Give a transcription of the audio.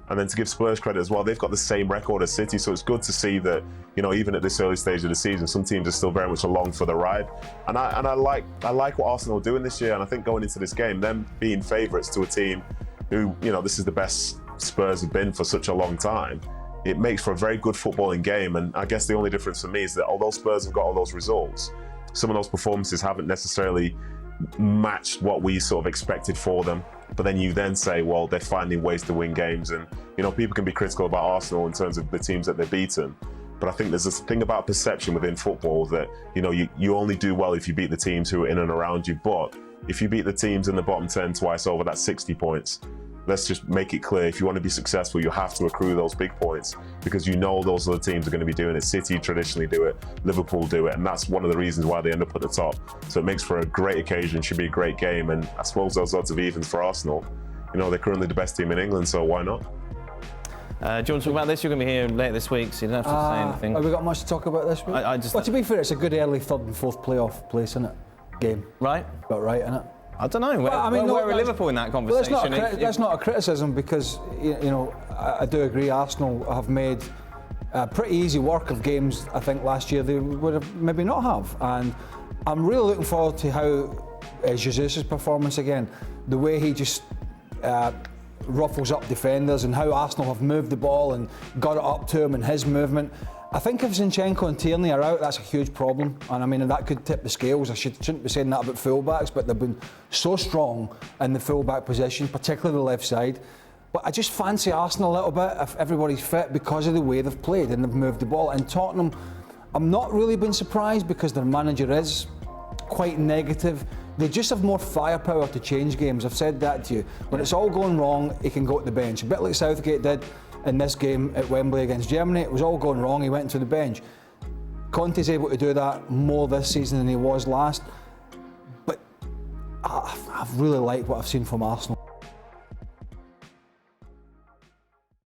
And then to give Spurs credit as well, they've got the same record as City, so it's good to see that, you know, even at this early stage of the season, some teams are still very much along for the ride. And I like what Arsenal are doing this year, and I think going into this game, them being favourites to a team who, you know, this is the best Spurs have been for such a long time, it makes for a very good footballing game. And I guess the only difference for me is that although Spurs have got all those results, some of those performances haven't necessarily matched what we sort of expected for them. But then you then say, well, they're finding ways to win games. And, you know, people can be critical about Arsenal in terms of the teams that they've beaten. But I think there's this thing about perception within football that, you know, you only do well if you beat the teams who are in and around you. But if you beat the teams in the bottom 10 twice over, that's 60 points. Let's just make it clear, if you want to be successful, you have to accrue those big points, because you know those other teams are going to be doing it. City traditionally do it, Liverpool do it, and that's one of the reasons why they end up at the top. So it makes for a great occasion, should be a great game, and I suppose those odds of evens for Arsenal, you know, they're currently the best team in England, so why not? Do you want to talk about this? You're going to be here later this week, so you don't have to say anything. Have we got much to talk about this week? Well, to be fair, it's a good early third and fourth playoff place, isn't it? Game. Right. About right, isn't it? I don't know. Where are Liverpool in that conversation? Well, that's not a criticism, because, you know, I do agree Arsenal have made pretty easy work of games I think last year they would have maybe not have. And I'm really looking forward to how Jesus' performance again, the way he just ruffles up defenders, and how Arsenal have moved the ball and got it up to him, and his movement. I think if Zinchenko and Tierney are out, that's a huge problem. And I mean, that could tip the scales. I shouldn't be saying that about fullbacks, but they've been so strong in the fullback position, particularly the left side. But I just fancy Arsenal a little bit if everybody's fit, because of the way they've played and they've moved the ball. And Tottenham, I'm not really been surprised, because their manager is quite negative. They just have more firepower to change games. I've said that to you. When it's all going wrong, he can go to the bench. A bit like Southgate did in this game at Wembley against Germany. It was all going wrong, he went to the bench. Conte's able to do that more this season than he was last. But I've really liked what I've seen from Arsenal.